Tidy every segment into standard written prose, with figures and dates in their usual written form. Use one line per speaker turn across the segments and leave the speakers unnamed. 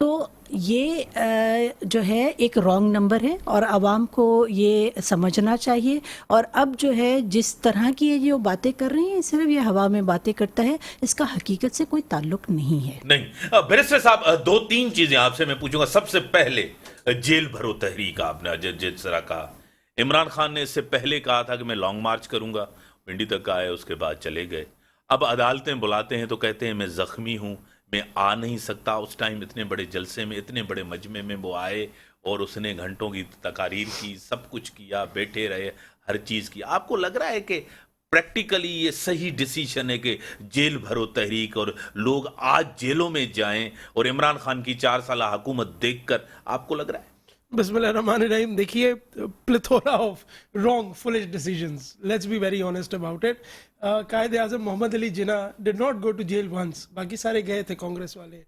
تو یہ جو ہے ایک رانگ نمبر ہے اور عوام کو یہ سمجھنا چاہیے. اور اب جو ہے جس طرح کی یہ جو باتیں کر رہی ہیں صرف یہ ہوا میں باتیں کرتا ہے, اس کا حقیقت سے کوئی تعلق نہیں ہے.
نہیں بیرسٹر صاحب دو تین چیزیں آپ سے میں پوچھوں گا. سب سے پہلے جیل بھرو تحریک آپ نے جس طرح کہا, عمران خان نے اس سے پہلے کہا تھا کہ میں لانگ مارچ کروں گا, پنڈی تک آئے, اس کے بعد چلے گئے. اب عدالتیں بلاتے ہیں تو کہتے ہیں میں زخمی ہوں, میں آ نہیں سکتا. اس ٹائم اتنے بڑے جلسے میں, اتنے بڑے مجمع میں وہ آئے اور اس نے گھنٹوں کی تقاریر کی, سب کچھ کیا, بیٹھے رہے, ہر چیز کی. آپ کو لگ رہا ہے کہ پریکٹیکلی یہ صحیح ڈیسیشن ہے کہ جیل بھرو تحریک اور لوگ آج جیلوں میں جائیں, اور عمران خان کی 4 سالہ حکومت دیکھ کر آپ کو لگ رہا ہے؟
بسم اللہ الرحمن الرحیم. دیکھیے, plethora of wrong foolish decisions, let's be very honest about it. Quaid Azam Muhammad Ali Jinnah did not go to jail once. باقی سارے گئے تھے, کانگریس والے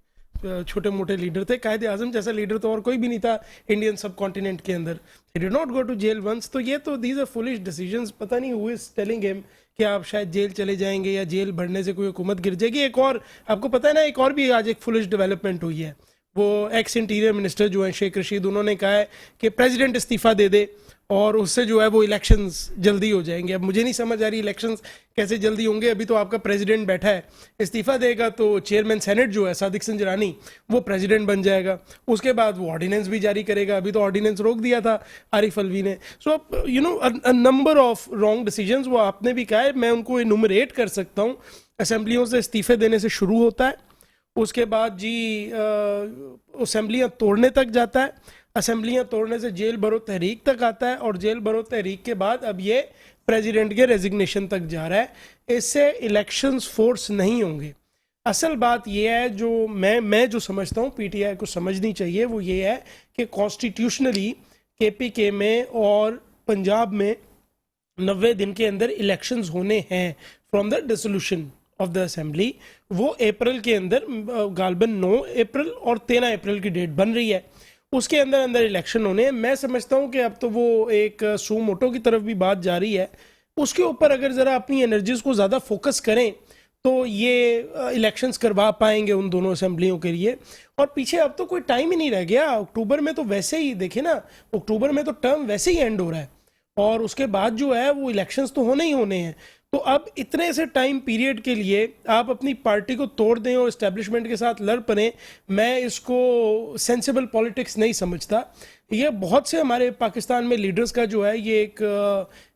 چھوٹے موٹے لیڈر تھے. قائد اعظم جیسا لیڈر تو اور کوئی بھی نہیں تھا انڈین سب کانٹیننٹ کے اندر. He did not go to jail once. تو یہ تو دیز آر فولش ڈیسیژنز. پتہ نہیں ہو از ٹیلنگ ہم کہ آپ شاید جیل چلے جائیں گے یا جیل بھرنے سے کوئی حکومت گر جائے گی. ایک اور آپ کو پتہ ہے نا, ایک اور بھی آج ایک فولش ڈیولپمنٹ ہوئی ہے. وہ ایکس انٹیریئر منسٹر جو ہیں شیخ رشید, انہوں نے کہا ہے کہ پریزیڈنٹ استعفیٰ دے دے اور اس سے جو ہے وہ الیکشنز جلدی ہو جائیں گے. اب مجھے نہیں سمجھ آ رہی الیکشنز کیسے جلدی ہوں گے. ابھی تو آپ کا پریزیڈنٹ بیٹھا ہے, استعفیٰ دے گا تو چیئرمین سینٹ جو ہے صادق سنجرانی وہ پریزیڈنٹ بن جائے گا. اس کے بعد وہ آرڈیننس بھی جاری کرے گا. ابھی تو آرڈیننس روک دیا تھا عارف الوی نے. So you know number of wrong decisions, وہ آپ نے بھی کہا ہے, میں ان کو انومریٹ کر سکتا ہوں. اسمبلیوں سے استعفے دینے سے شروع ہوتا ہے, اس کے بعد جی اسمبلیاں توڑنے تک جاتا ہے, اسمبلیاں توڑنے سے جیل بھرو تحریک تک آتا ہے, اور جیل بھرو تحریک کے بعد اب یہ پریزیڈنٹ کے ریزگنیشن تک جا رہا ہے. اس سے الیکشنز فورس نہیں ہوں گے. اصل بات یہ ہے جو میں جو سمجھتا ہوں, پی ٹی آئی کو سمجھنی چاہیے, وہ یہ ہے کہ کانسٹیٹیوشنلی کے پی کے میں اور پنجاب میں 90 دن کے اندر الیکشنز ہونے ہیں from the dissolution of the assembly. وہ اپریل کے اندر غالباً 9 اپریل اور 13 اپریل کی ڈیٹ بن رہی ہے, اس کے اندر الیکشن ہونے ہیں. میں سمجھتا ہوں کہ اب تو وہ ایک سو موٹو کی طرف بھی بات جاری ہے, اس کے اوپر اگر ذرا اپنی انرجیز کو زیادہ فوکس کریں تو یہ الیکشنز کروا پائیں گے ان دونوں اسمبلیوں کے لیے. اور پیچھے اب تو کوئی ٹائم ہی نہیں رہ گیا. اکتوبر میں تو ویسے ہی دیکھیں نا, اکتوبر میں تو ٹرم ویسے ہی اینڈ ہو رہا ہے, اور اس کے بعد جو ہے وہ الیکشنز تو ہونے ہی ہونے ہیں. تو اب اتنے سے ٹائم پیریڈ کے لیے آپ اپنی پارٹی کو توڑ دیں اور اسٹیبلشمنٹ کے ساتھ لڑ پڑیں, میں اس کو سینسیبل پالیٹکس نہیں سمجھتا. یہ بہت سے ہمارے پاکستان میں لیڈرز کا جو ہے یہ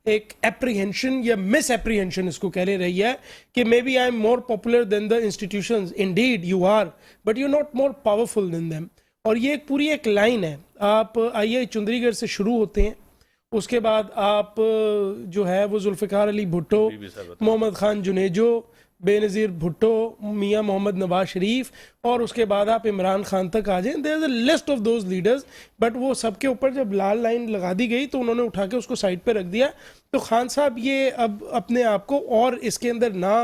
ایک اپریہنشن یا مس اپریہنشن اس کو کہنے رہی ہے کہ maybe I am more popular than the institutions. Indeed you are, but you not more powerful than them. اور یہ ایک پوری ایک لائن ہے. آپ آئیے چندری گڑھ سے شروع ہوتے ہیں, اس کے بعد آپ جو ہے وہ ذوالفقار علی بھٹو, محمد خان جنیجو, بے نظیر بھٹو, میاں محمد نواز شریف, اور اس کے بعد آپ عمران خان تک آ جائیں. There is a list of those leaders, but وہ سب کے اوپر جب لال لائن لگا دی گئی تو انہوں نے اٹھا کے اس کو سائڈ پہ رکھ دیا. تو خان صاحب یہ اب اپنے آپ کو اور اس کے اندر نہ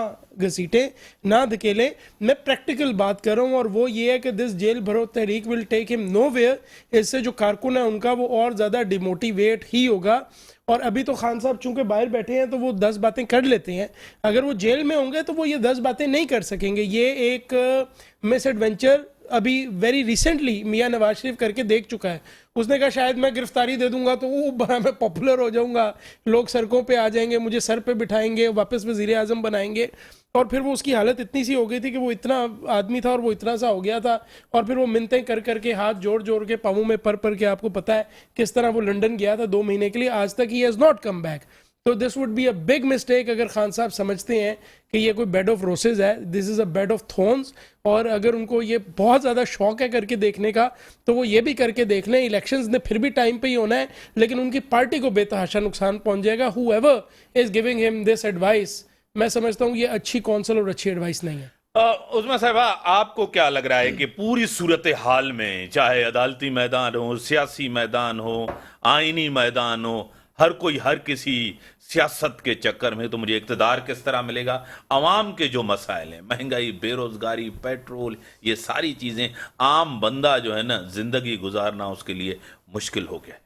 گھسیٹیں, نہ دھکیلیں. میں پریکٹیکل بات کر رہا ہوں, اور وہ یہ ہے کہ دس جیل بھرو تحریک ول ٹیک ہم نو ویئر. اس سے جو کارکن ہے ان کا وہ اور زیادہ ڈیموٹیویٹ ہی ہوگا. اور ابھی تو خان صاحب چونکہ باہر بیٹھے ہیں تو وہ 10 باتیں کر لیتے ہیں, اگر وہ جیل میں ہوں گے تو وہ یہ 10 باتیں نہیں کر سکیں گے. یہ ایک مس ایڈونچر ابھی ویری ریسنٹلی میاں نواز شریف کر کے دیکھ چکا ہے. اس نے کہا شاید میں گرفتاری دے دوں گا تو وہ بڑا میں پاپولر ہو جاؤں گا, لوگ سڑکوں پہ آ جائیں گے, مجھے سر پہ بٹھائیں گے, واپس وزیر اعظم بنائیں گے. اور پھر وہ اس کی حالت اتنی سی ہو گئی تھی کہ وہ اتنا آدمی تھا اور وہ اتنا سا ہو گیا تھا, اور پھر وہ منتیں کر کر کے ہاتھ جوڑ جوڑ کے پاؤں میں پر کے, آپ کو پتہ ہے کس طرح وہ لنڈن گیا تھا 2 مہینے کے لیے, آج تک ہی ہیز ناٹ کم بیک. تو this would be a big mistake اگر خان صاحب سمجھتے ہیں کہ یہ کوئی بیڈ آف روسز ہے. دس از اے بیڈ آف تھورنز. اور اگر ان کو یہ بہت زیادہ شوق ہے کر کے دیکھنے کا تو وہ یہ بھی کر کے دیکھ لیں. الیکشنز نے پھر بھی ٹائم پہ ہی ہونا ہے, لیکن ان کی پارٹی کو بے تحاشا نقصان پہنچ جائے گا. ہو ایور از گیونگ ہم دس ایڈوائس, میں سمجھتا ہوں یہ اچھی کونسل اور اچھی ایڈوائس نہیں ہے.
عظمیٰ صاحبہ, آپ کو کیا لگ رہا ہے کہ پوری صورتحال میں, چاہے عدالتی میدان ہو, سیاسی میدان ہو, آئینی میدان ہو, ہر کوئی ہر کسی سیاست کے چکر میں, تو مجھے اقتدار کس طرح ملے گا؟ عوام کے جو مسائل ہیں, مہنگائی, بے روزگاری, پیٹرول, یہ ساری چیزیں, عام بندہ جو ہے نا زندگی گزارنا اس کے لیے مشکل ہو گیا ہے.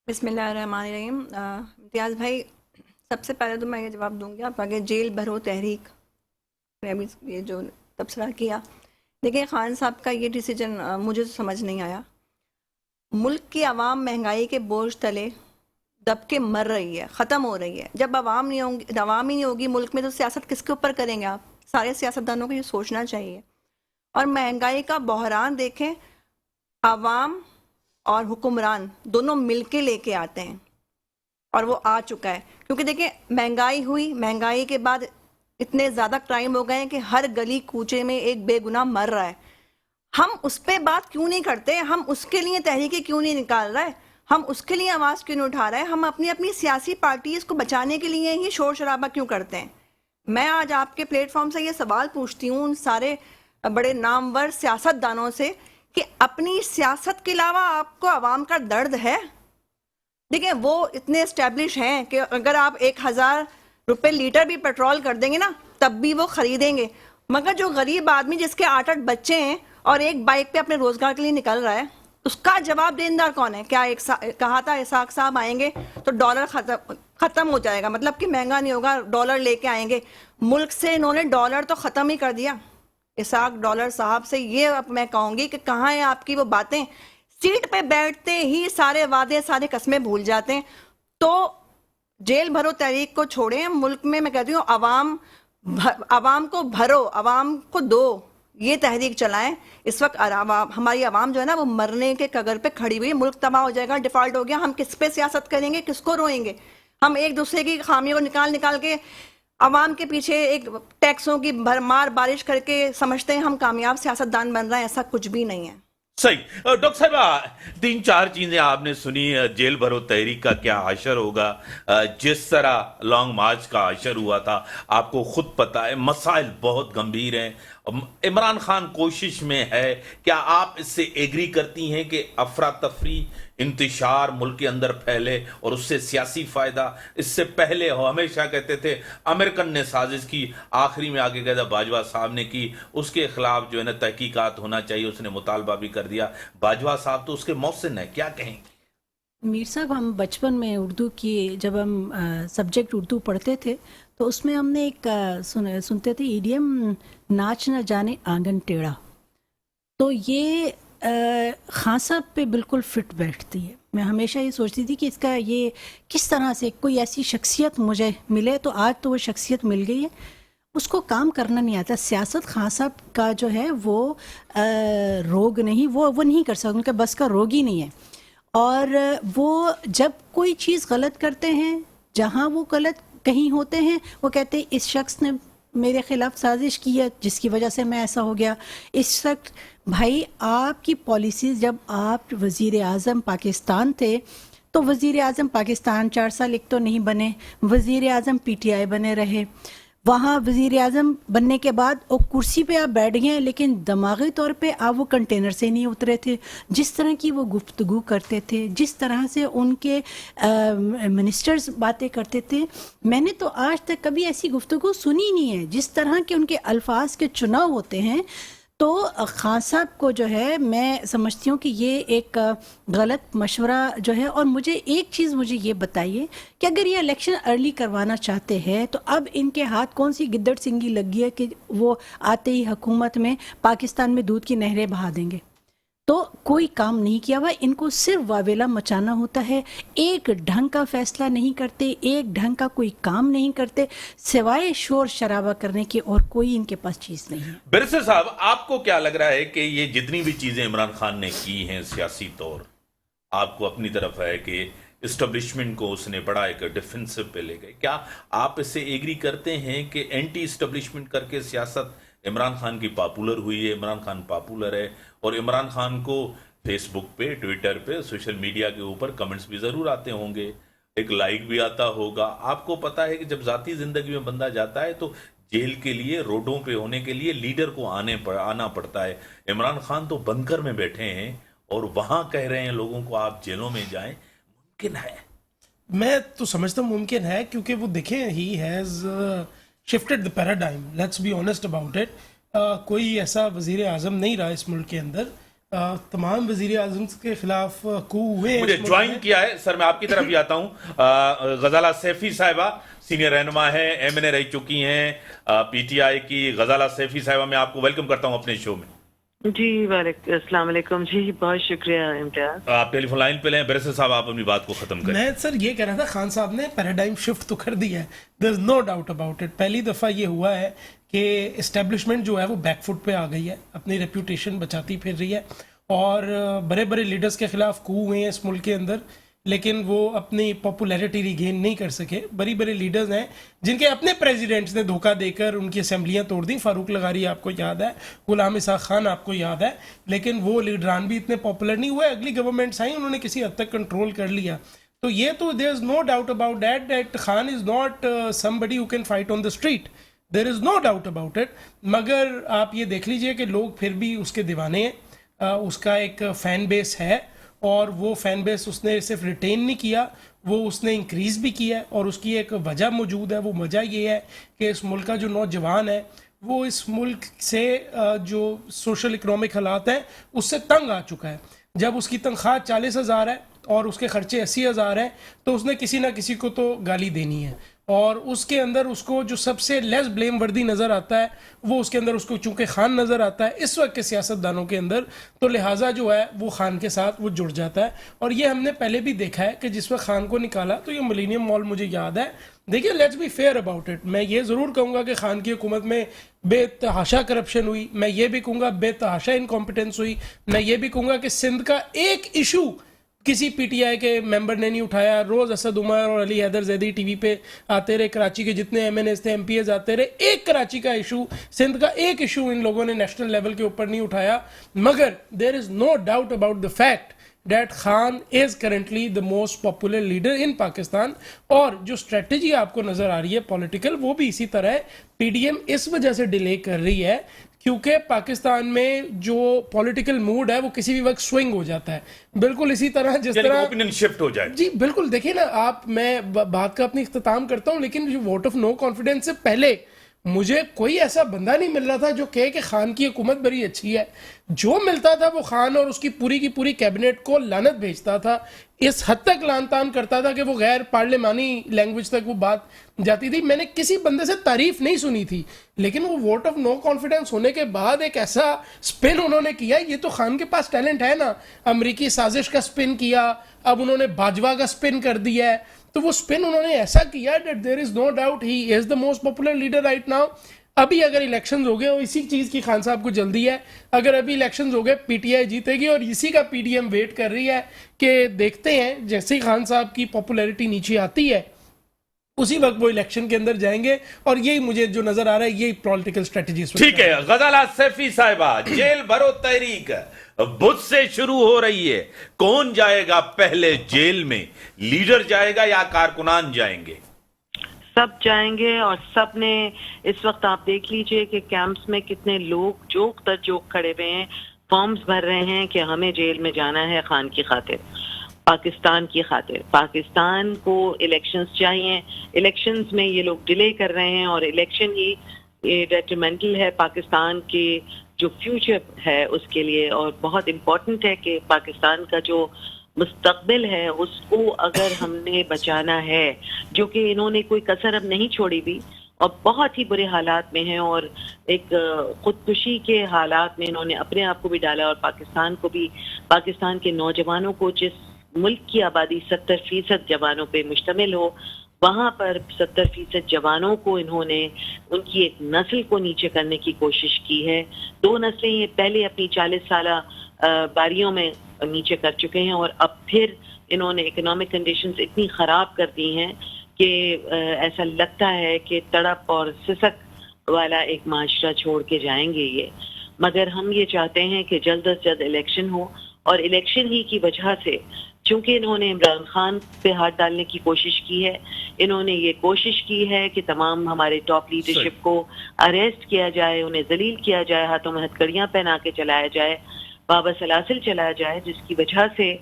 بسم اللہ الرحمن الرحیم. امتیاز بھائی, سب سے پہلے تو میں یہ جواب دوں گی آپ آگے جیل بھرو تحریک نے ابھی یہ جو تبصرہ کیا, دیکھیں خان صاحب کا یہ ڈیسیجن مجھے سمجھ نہیں آیا. ملک کی عوام مہنگائی کے بوجھ تلے دب کے مر رہی ہے, ختم ہو رہی ہے. جب عوام ہی نہیں ہوگی ملک میں تو سیاست کس کے اوپر کریں گے آپ؟ سارے سیاستدانوں کو یہ سوچنا چاہیے. اور مہنگائی کا بحران دیکھیں, عوام اور حکمران دونوں مل کے لے کے آتے ہیں, اور وہ آ چکا ہے. کیونکہ دیکھیں مہنگائی ہوئی, مہنگائی کے بعد اتنے زیادہ کرائم ہو گئے ہیں کہ ہر گلی کوچے میں ایک بے گناہ مر رہا ہے. ہم اس پہ بات کیوں نہیں کرتے؟ ہم اس کے لیے تحریکیں کیوں نہیں نکال رہے؟ ہم اس کے لیے آواز کیوں نہیں اٹھا رہے؟ ہم اپنی سیاسی پارٹیز کو بچانے کے لیے ہی شور شرابہ کیوں کرتے ہیں؟ میں آج آپ کے پلیٹ فارم سے یہ سوال پوچھتی ہوں ان سارے بڑے نامور سیاست دانوں سے کہ اپنی سیاست کے علاوہ آپ کو عوام کا درد ہے؟ دیکھیں وہ اتنے اسٹیبلش ہیں کہ اگر آپ 1000 روپے لیٹر بھی پیٹرول کر دیں گے نا تب بھی وہ خریدیں گے. مگر جو غریب آدمی جس کے 8 بچے ہیں اور ایک بائک پہ اپنے روزگار کے لیے نکل رہا ہے, اس کا جواب دیندار کون ہے؟ کیا کہا تھا اسحاق صاحب آئیں گے تو ڈالر ختم ہو جائے گا, مطلب کہ مہنگا نہیں ہوگا, ڈالر لے کے آئیں گے. ملک سے انہوں نے ڈالر تو ختم ہی کر دیا. اسحاق ڈالر صاحب سے یہ اب میں کہوں گی کہ کہاں ہیں آپ کی وہ باتیں؟ سیٹ پہ بیٹھتے ہی سارے وعدے سارے قسمیں بھول جاتے ہیں. تو جیل بھرو تحریک کو چھوڑیں, ملک میں کہتی ہوں عوام کو بھرو, عوام کو دو, یہ تحریک چلائیں. اس وقت ہماری عوام جو ہے نا وہ مرنے کے کگر پہ کھڑی ہوئی, ملک تباہ ہو جائے گا, ڈیفالٹ ہو گیا. ہم کس پہ سیاست کریں گے, کس کو روئیں گے؟ ہم ایک دوسرے کی خامیوں کو نکال کے عوام کے پیچھے ایک ٹیکسوں کی بھرمار بارش کر کے سمجھتے ہیں ہم کامیاب سیاستدان بن رہے ہیں. ایسا کچھ بھی نہیں ہے.
صحیح. ڈاکٹر صاحبہ 3-4 چیزیں آپ نے سنی. جیل بھرو تحریک کا کیا حشر ہوگا, جس طرح لانگ مارچ کا حشر ہوا تھا آپ کو خود پتا ہے, مسائل بہت گمبھیر ہیں. عمران خان کوشش میں ہے, کیا آپ اس سے ایگری کرتی ہیں کہ افراتفری انتشار ملک کے اندر پھیلے اور اس سے سیاسی فائدہ اس سے پہلے ہو؟ ہمیشہ کہتے تھے امریکن نے سازش کی, آخری میں آگے کہتا باجوہ صاحب نے کی, اس کے خلاف جو ہے نا تحقیقات ہونا چاہیے, اس نے مطالبہ بھی کر دیا. باجوہ صاحب تو اس کے محسن ہیں, کیا کہیں گے؟
میر صاحب ہم بچپن میں اردو کی جب ہم سبجیکٹ اردو پڑھتے تھے تو اس میں ہم نے ایک سنتے تھے ایڈیم, ناچ نہ جانے آنگن ٹیڑھا. تو یہ خان صاحب پہ بالکل فٹ بیٹھتی ہے. میں ہمیشہ یہ سوچتی تھی کہ اس کا یہ کس طرح سے کوئی ایسی شخصیت مجھے ملے, تو آج تو وہ شخصیت مل گئی ہے. اس کو کام کرنا نہیں آتا. سیاست خان صاحب کا جو ہے وہ روگ نہیں, وہ نہیں کر سکتا, ان کا بس کا روگ ہی نہیں ہے. اور وہ جب کوئی چیز غلط کرتے ہیں, جہاں وہ غلط کہیں ہوتے ہیں, وہ کہتے ہیں اس شخص نے میرے خلاف سازش کی ہے جس کی وجہ سے میں ایسا ہو گیا. اس وقت بھائی آپ کی پالیسیز, جب آپ وزیر اعظم پاکستان تھے تو وزیر اعظم پاکستان 4 سال ایک تو نہیں بنے, وزیر اعظم پی ٹی آئی بنے رہے. وہاں وزیر اعظم بننے کے بعد وہ کرسی پہ آپ بیٹھ گئے, لیکن دماغی طور پہ آپ وہ کنٹینر سے نہیں اترے تھے. جس طرح کی وہ گفتگو کرتے تھے, جس طرح سے ان کے منسٹرز باتیں کرتے تھے, میں نے تو آج تک کبھی ایسی گفتگو سنی نہیں ہے. جس طرح کے ان کے الفاظ کے چناؤ ہوتے ہیں, تو خان صاحب کو جو ہے میں سمجھتی ہوں کہ یہ ایک غلط مشورہ جو ہے. اور مجھے ایک چیز مجھے یہ بتائیے کہ اگر یہ الیکشن ارلی کروانا چاہتے ہیں تو اب ان کے ہاتھ کون سی گدڑ سنگی لگی ہے کہ وہ آتے ہی حکومت میں پاکستان میں دودھ کی نہریں بہا دیں گے؟ تو کوئی کام نہیں کیا ہوا, ان کو صرف واویلا مچانا ہوتا ہے. ایک ڈھنگ کا فیصلہ نہیں کرتے, ایک ڈھنگ کا کوئی کام نہیں کرتے, سوائے شور شرابہ کرنے کی اور کوئی ان کے پاس چیز نہیں ہے.
برسر صاحب آپ کو کیا لگ رہا ہے کہ یہ جتنی بھی چیزیں عمران خان نے کی ہیں سیاسی طور, آپ کو اپنی طرف ہے کہ اسٹیبلشمنٹ کو اس نے بڑا ایک ڈیفنسو پہ لے گئے, کیا آپ اس سے ایگری کرتے ہیں کہ اینٹی اسٹیبلشمنٹ کر کے سیاست عمران خان کی پاپولر ہوئی ہے, عمران خان پاپولر ہے, اور عمران خان کو فیس بک پہ, ٹویٹر پہ, سوشل میڈیا کے اوپر کمنٹس بھی ضرور آتے ہوں گے, ایک لائک بھی آتا ہوگا. آپ کو پتا ہے کہ جب ذاتی زندگی میں بندہ جاتا ہے تو جیل کے لیے, روڈوں پہ ہونے کے لیے لیڈر کو آنا پڑتا ہے. عمران خان تو بنکر میں بیٹھے ہیں اور وہاں کہہ رہے ہیں لوگوں کو آپ جیلوں میں جائیں. ممکن ہے؟
میں تو سمجھتا ہوں ممکن ہے, کیونکہ وہ دیکھیں he has shifted the paradigm. Let's be honest about it. کوئی ایسا وزیر اعظم نہیں رہا اس ملک کے اندر. تمام وزیر اعظم کے خلاف کو ہوئے.
مجھے جوائن کیا ہے سر, میں آپ کی طرف بھی آتا ہوں. غزالہ سیفی صاحبہ سینئر رہنما ہیں, ایم این اے رہ چکی ہیں پی ٹی آئی کی. غزالہ سیفی صاحبہ میں آپ کو ویلکم کرتا ہوں اپنے شو میں.
جی وعلیکم السلام علیکم جی، بہت شکریہ امتیاز.
آپ ٹیلی فون لائن پہ لیں. بیرسٹر صاحب آپ اپنی بات کو ختم کریں.
میں سر یہ کہہ رہا تھا خان صاحب نے پیراڈائم شفٹ تو کر دیا ہے, دیر is no doubt about it. پہلی دفعہ یہ ہوا ہے کہ اسٹیبلشمنٹ جو ہے وہ بیک فٹ پہ آ گئی ہے, اپنی ریپوٹیشن بچاتی پھر رہی ہے, اور بڑے بڑے لیڈرز کے خلاف کو ہوئے ہیں اس ملک کے اندر, لیکن وہ اپنی پاپولیرٹی ریگین نہیں کر سکے. بڑی بڑے لیڈرز ہیں جن کے اپنے پریزیڈنٹس نے دھوکہ دے کر ان کی اسمبلیاں توڑ دیں. فاروق لغاری آپ کو یاد ہے, غلام اسحاق خان آپ کو یاد ہے, لیکن وہ لیڈران بھی اتنے پاپولر نہیں ہوئے. اگلی گورنمنٹس آئیں, انہوں نے کسی حد تک کنٹرول کر لیا. تو یہ تو there is no doubt about that Khan is not somebody who can fight on the street. There is no doubt about it. مگر آپ یہ دیکھ لیجئے کہ لوگ پھر بھی اس کے دیوانے ہیں. اس کا ایک فین بیس ہے, اور وہ فین بیس اس نے صرف ریٹین نہیں کیا, وہ اس نے انکریز بھی کیا ہے, اور اس کی ایک وجہ موجود ہے. وہ وجہ یہ ہے کہ اس ملک کا جو نوجوان ہے وہ اس ملک سے جو سوشل اکنامک حالات ہیں اس سے تنگ آ چکا ہے. جب اس کی تنخواہ 40,000 ہے اور اس کے خرچے 80,000 ہیں, تو اس نے کسی نہ کسی کو تو گالی دینی ہے. اور اس کے اندر اس کو جو سب سے لیس بلیم وردی نظر آتا ہے وہ اس کے اندر اس کو چونکہ خان نظر آتا ہے اس وقت کے سیاستدانوں کے اندر, تو لہٰذا جو ہے وہ خان کے ساتھ وہ جڑ جاتا ہے. اور یہ ہم نے پہلے بھی دیکھا ہے کہ جس وقت خان کو نکالا تو یہ ملینیم مال مجھے یاد ہے. دیکھیے let's be fair about it. میں یہ ضرور کہوں گا کہ خان کی حکومت میں بے تحاشا کرپشن ہوئی, میں یہ بھی کہوں گا بے تحاشا انکمپیٹنس ہوئی, میں یہ بھی کہوں گا کہ سندھ کا ایک ایشو کسی پی ٹی آئی کے ممبر نے نہیں اٹھایا. روز اسد عمر اور علی حیدر زیدی ٹی وی پہ آتے رہے, کراچی کے جتنے ایم این ایز تھے, ایم پی ایز آتے رہے, ایک کراچی کا ایشو, سندھ کا ایک ایشو ان لوگوں نے نیشنل لیول کے اوپر نہیں اٹھایا. مگر there is no doubt about the fact that Khan is currently the most popular leader in Pakistan. اور جو اسٹریٹجی آپ کو نظر آ رہی ہے پولیٹیکل, وہ بھی اسی طرح ہے. پی ڈی ایم اس وجہ سے ڈیلے کر رہی ہے کیونکہ پاکستان میں جو پولیٹیکل موڈ ہے وہ کسی بھی وقت سوئنگ ہو جاتا ہے, بالکل اسی طرح جس طرح
اوپینین شفٹ ہو جائے.
جی بالکل. دیکھیں نا آپ, میں بات کا اپنی اختتام کرتا ہوں, لیکن جو ووٹ آف نو کانفیڈنس سے پہلے مجھے کوئی ایسا بندہ نہیں مل رہا تھا جو کہے کہ خان کی حکومت بڑی اچھی ہے. جو ملتا تھا وہ خان اور اس کی پوری کیبنٹ کو لعنت بھیجتا تھا, اس حد تک لعن طعن کرتا تھا کہ وہ غیر پارلیمانی لینگویج تک وہ بات جاتی تھی. میں نے کسی بندے سے تعریف نہیں سنی تھی, لیکن وہ ووٹ آف نو کانفیڈنس ہونے کے بعد ایک ایسا سپن انہوں نے کیا. یہ تو خان کے پاس ٹیلنٹ ہے نا, امریکی سازش کا سپن کیا, اب انہوں نے باجوہ کا سپن کر دیا ہے. تو وہ سپن انہوں نے ایسا کیا that there is no doubt he is the most popular leader right now. ابھی اگر الیکشنز ہو گئے, اور اسی چیز کی خان صاحب کو جلدی ہے, اگر ابھی الیکشنز ہو گئے پی ٹی آئی جیتے گی, اور اسی کا پی ڈی ایم ویٹ کر رہی ہے کہ دیکھتے ہیں جیسے ہی خان صاحب کی پاپولیرٹی نیچے آتی ہے اسی وقت وہ الیکشن کے اندر جائیں گے. اور یہی مجھے جو نظر آ رہا ہے یہی پولیٹیکل اسٹریٹجی.
ٹھیک ہے, غزالہ سیفی صاحبہ, جیل بھرو تحریک بدھ سے شروع ہو رہی ہے. کون جائے گا پہلے جیل میں, لیڈر جائے گا یا کارکنان جائیں گے؟
سب جائیں گے, اور سب نے اس وقت آپ دیکھ لیجئے کہ کیمپس میں کتنے لوگ جوک در جوک کھڑے ہوئے ہیں, فارمز بھر رہے ہیں کہ ہمیں جیل میں جانا ہے خان کی خاطر, پاکستان کی خاطر. پاکستان کو الیکشنز چاہیے, الیکشنز میں یہ لوگ ڈیلے کر رہے ہیں, اور الیکشن ہی ڈیٹرمنٹل ہے پاکستان کے جو فیوچر ہے اس کے لیے, اور بہت امپورٹنٹ ہے کہ پاکستان کا جو مستقبل ہے اس کو اگر ہم نے بچانا ہے, جو کہ انہوں نے کوئی کسر اب نہیں چھوڑی بھی, اور بہت ہی برے حالات میں ہیں, اور ایک خودکشی کے حالات میں انہوں نے اپنے آپ کو بھی ڈالا, اور پاکستان کو بھی, پاکستان کے نوجوانوں کو, جس ملک کی آبادی 70% جوانوں پہ مشتمل ہو, وہاں پر 70% جوانوں کو انہوں نے ان کی ایک نسل کو نیچے کرنے کی کوشش کی ہے. 2 نسلیں یہ پہلے اپنی 40 سالہ باریوں میں نیچے کر چکے ہیں, اور اب پھر انہوں نے اکنامک کنڈیشنز اتنی خراب کر دی ہیں کہ ایسا لگتا ہے کہ تڑپ اور سسک والا ایک معاشرہ چھوڑ کے جائیں گے یہ. مگر ہم یہ چاہتے ہیں کہ جلد از جلد الیکشن ہو, اور الیکشن ہی کی وجہ سے, چونکہ انہوں نے عمران خان پہ ہاتھ ڈالنے کی کوشش کی ہے, انہوں نے یہ کوشش کی ہے کہ تمام ہمارے ٹاپ لیڈرشپ کو اریسٹ کیا جائے, انہیں ذلیل کیا جائے, ہاتھوں میں ہتھکڑیاں پہنا کے چلایا جائے, بابا سلاسل چلایا جائے, جس کی وجہ سے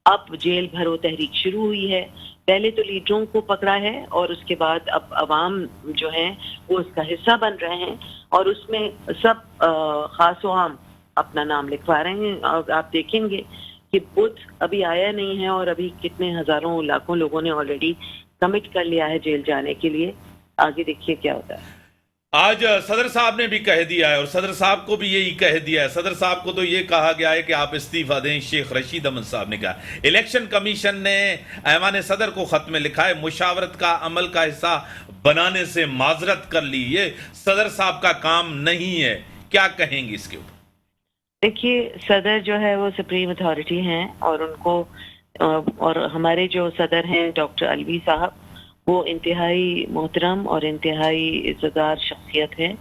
اب جیل بھرو تحریک شروع ہوئی ہے. پہلے تو لیڈروں کو پکڑا ہے, اور اس کے بعد اب عوام جو ہیں وہ اس کا حصہ بن رہے ہیں, اور اس میں سب خاص و عام اپنا نام لکھوا رہے ہیں. اور آپ دیکھیں گے کہ بدھ ابھی آیا نہیں ہے, اور ابھی کتنے ہزاروں لاکھوں لوگوں نے آلریڈی کمٹ کر لیا ہے جیل جانے کے لیے. آگے دیکھیے کیا ہوتا ہے.
آج صدر صاحب نے بھی کہہ دیا ہے اور صدر صاحب کو بھی یہی کہہ دیا ہے. صدر صاحب کو تو یہ کہا گیا ہے کہ آپ استعفیٰ دیں. شیخ رشید احمد صاحب نے کہا الیکشن کمیشن نے ایوان صدر کو خط میں لکھا ہے مشاورت کا عمل کا حصہ بنانے سے معذرت کر لی. یہ صدر صاحب کا کام نہیں ہے. کیا کہیں گے اس کے اوپر؟
دیکھیے صدر جو ہے وہ سپریم اتھارٹی ہیں اور ان کو اور ہمارے جو صدر ہیں ڈاکٹر الوی صاحب وہ انتہائی محترم اور انتہائی عزتدار شخصیت ہے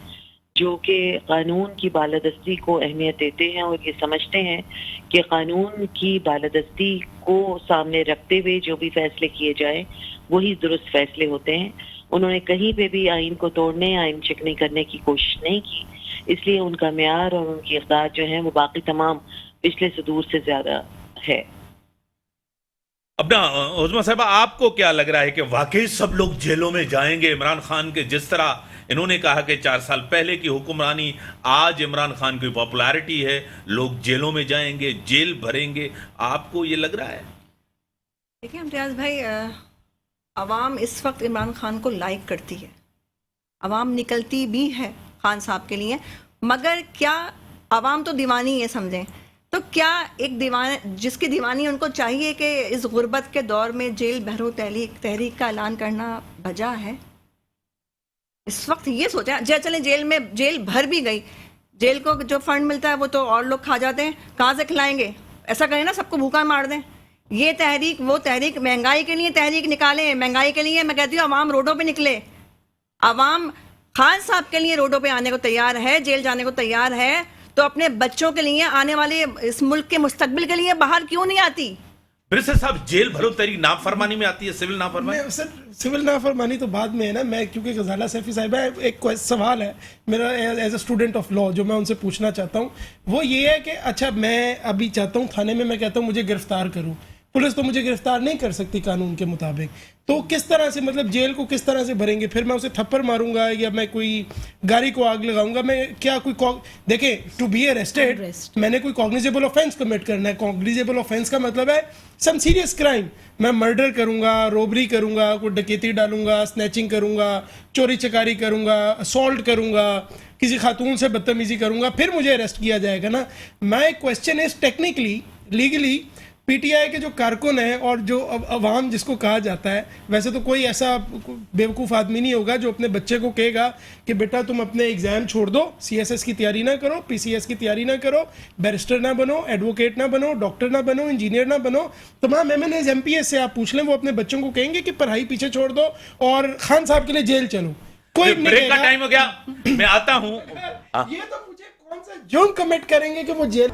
جو کہ قانون کی بالادستی کو اہمیت دیتے ہیں اور یہ سمجھتے ہیں کہ قانون کی بالادستی کو سامنے رکھتے ہوئے جو بھی فیصلے کیے جائیں وہی درست فیصلے ہوتے ہیں. انہوں نے کہیں پہ بھی آئین کو توڑنے آئین شکنی کرنے کی کوشش نہیں کی. اس لیے ان کا معیار اور ان کی اقدار جو ہیں وہ باقی تمام پچھلے صدور سے زیادہ ہے.
ابنا عظما صاحبہ آپ کو کیا لگ رہا ہے کہ واقعی سب لوگ جیلوں میں جائیں گے؟ عمران خان کے جس طرح انہوں نے کہا کہ 4 سال پہلے کی حکمرانی، آج عمران خان کی پاپولیرٹی ہے، لوگ جیلوں میں جائیں گے، جیل بھریں گے، آپ کو یہ لگ رہا ہے؟
دیکھیں امتیاز بھائی، عوام اس وقت عمران خان کو لائک کرتی ہے، عوام نکلتی بھی ہے خان صاحب کے لیے، مگر کیا عوام تو دیوانی ہے سمجھیں، تو کیا ایک جس کی دیوانی ان کو چاہیے کہ اس غربت کے دور میں جیل بھرو تحریک کا اعلان کرنا بجا ہے؟ اس وقت یہ سوچیں، چلیں جیل بھر بھی گئی، جیل کو جو فنڈ ملتا ہے وہ تو اور لوگ کھا جاتے ہیں، کہاں سے کھلائیں گے؟ ایسا کریں نا، سب کو بھوکا مار دیں. یہ تحریک وہ تحریک، مہنگائی کے لیے تحریک نکالیں، مہنگائی کے لیے میں کہتی ہوں عوام روڈوں پہ نکلے. عوام خان صاحب کے لیے روڈوں پہ آنے کو تیار ہے، جیل جانے کو تیار ہے، تو اپنے بچوں کے لیے، آنے والے اس ملک کے مستقبل کے لیے باہر کیوں نہیں آتی؟
مرزا صاحب جیل بھرو تحریک نافرمانی میں آتی ہے، سول نافرمانی؟
سر سول نافرمانی تو بعد میں ہے نا. میں کیونکہ غزالہ سیفی صاحبہ ایک سوال ہے میرا as a student of law جو میں ان سے پوچھنا چاہتا ہوں، وہ یہ ہے کہ اچھا میں ابھی چاہتا ہوں تھانے میں کہتا ہوں مجھے گرفتار کروں، پولیس تو مجھے گرفتار نہیں کر سکتی قانون کے مطابق، تو کس طرح سے مطلب جیل کو کس طرح سے بھریں گے؟ پھر میں اسے تھپڑ ماروں گا یا میں کوئی گاڑی کو آگ لگاؤں گا؟ میں کیا کوئی دیکھیں ٹو بی اریسٹڈ میں نے کوئی کوگنیزیبل آفینس کمٹ کرنا ہے. کوگنیزیبل آفینس کا مطلب ہے سم سیریس کرائم. میں مرڈر کروں گا، روبری کروں گا، کوئی ڈکیتی ڈالوں گا، اسنیچنگ کروں گا، چوری چکاری کروں گا، اسالٹ کروں گا، کسی خاتون سے بدتمیزی کروں گا، پھر مجھے اریسٹ کیا جائے گا نا. My question is technically legally P T I کے جو کارکن ہیں اور جو عوام جس کو کہا جاتا ہے، ویسے تو کوئی ایسا بیوقوف آدمی نہیں ہوگا جو اپنے بچے کو کہے گا کہ بیٹا تم اپنے ایگزام چھوڑ دو، سی ایس ایس کی تیاری نہ کرو، پی سی ایس کی تیاری نہ کرو، بیرسٹر نہ بنو، ایڈوکیٹ نہ بنو، ڈاکٹر نہ بنو، انجینئر نہ بنو. تمام M N As M P S سے آپ پوچھ لیں، وہ اپنے بچوں کو کہیں گے کہ پڑھائی پیچھے چھوڑ دو اور خان صاحب کے لیے جیل چلو. کوئی
بریک کا ٹائم ہو گیا، میں آتا ہوں.
یہ تو مجھے کون سا جرم کمٹ کریں گے کہ وہ جیل.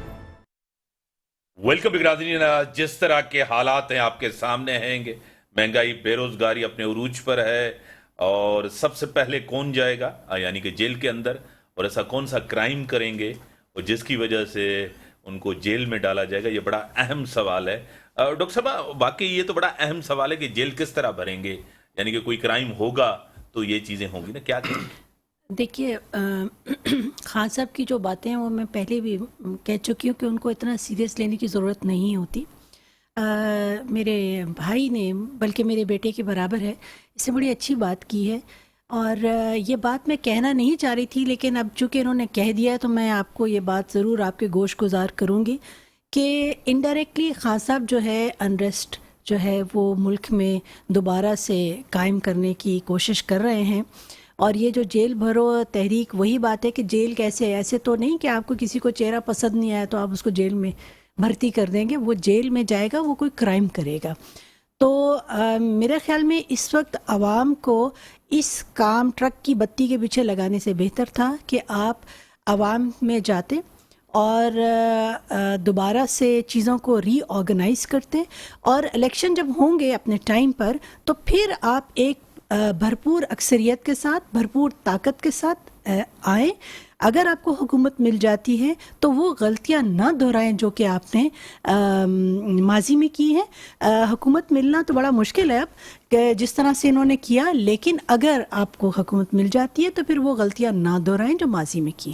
ویلکم بگرادرین، جس طرح کے حالات ہیں آپ کے سامنے ہیں گے، مہنگائی، بے روزگاری اپنے عروج پر ہے، اور سب سے پہلے کون جائے گا یعنی کہ جیل کے اندر، اور ایسا کون سا کرائم کریں گے اور جس کی وجہ سے ان کو جیل میں ڈالا جائے گا؟ یہ بڑا اہم سوال ہے. ڈاکٹر صاحب واقعی یہ تو بڑا اہم سوال ہے کہ جیل کس طرح بھریں گے، یعنی کہ کوئی کرائم ہوگا تو یہ چیزیں ہوں گی نا، کیا کریں گے؟
دیکھیے خان صاحب کی جو باتیں ہیں وہ میں پہلے بھی کہہ چکی ہوں کہ ان کو اتنا سیریس لینے کی ضرورت نہیں ہوتی. میرے بھائی نے بلکہ میرے بیٹے کے برابر ہے، اس سے بڑی اچھی بات کی ہے، اور یہ بات میں کہنا نہیں چاہ رہی تھی لیکن اب چونکہ انہوں نے کہہ دیا ہے تو میں آپ کو یہ بات ضرور آپ کے گوش گزار کروں گی کہ انڈائریکٹلی خان صاحب جو ہے انریسٹ جو ہے وہ ملک میں دوبارہ سے قائم کرنے کی کوشش کر رہے ہیں. اور یہ جو جیل بھرو تحریک، وہی بات ہے کہ جیل کیسے، ایسے تو نہیں کہ آپ کو کسی کو چہرہ پسند نہیں آیا تو آپ اس کو جیل میں بھرتی کر دیں گے. وہ جیل میں جائے گا، وہ کوئی کرائم کرے گا. تو میرے خیال میں اس وقت عوام کو اس کام ٹرک کی بتی کے پیچھے لگانے سے بہتر تھا کہ آپ عوام میں جاتے اور دوبارہ سے چیزوں کو ری آرگنائز کرتے، اور الیکشن جب ہوں گے اپنے ٹائم پر تو پھر آپ ایک بھرپور اکثریت کے ساتھ، بھرپور طاقت کے ساتھ آئیں. اگر آپ کو حکومت مل جاتی ہے تو وہ غلطیاں نہ دہرائیں جو کہ آپ نے ماضی میں کی ہیں. حکومت ملنا تو بڑا مشکل ہے اب کہ جس طرح سے انہوں نے کیا، لیکن اگر آپ کو حکومت مل جاتی ہے تو پھر وہ غلطیاں نہ دہرائیں جو ماضی میں کی.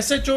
SHO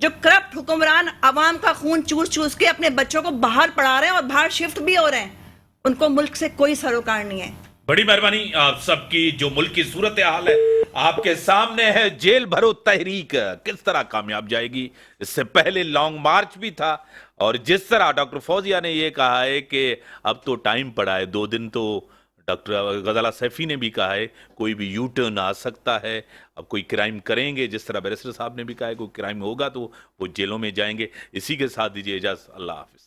جو کرپٹ حکمران عوام کا خون چوس چوس کے اپنے بچوں کو باہر پڑھا رہے ہیں اور باہر شفٹ بھی ہو رہے ہیں, ان کو ملک سے کوئی سروکار نہیں ہے.
بڑی مہربانی آپ سب کی. جو ملک کی صورتحال ہے آپ کے سامنے ہے. جیل بھرو تحریک کس طرح کامیاب جائے گی؟ اس سے پہلے لانگ مارچ بھی تھا, اور جس طرح ڈاکٹر فوزیہ نے یہ کہا ہے کہ اب تو ٹائم پڑا ہے, 2 دن تو ڈاکٹر غزالہ سیفی نے بھی کہا ہے کوئی بھی یو ٹرن آ سکتا ہے, اب کوئی کرائم کریں گے, جس طرح بیرسٹر صاحب نے بھی کہا ہے کوئی کرائم ہوگا تو وہ جیلوں میں جائیں گے. اسی کے ساتھ دیجیے اجازت, اللہ حافظ.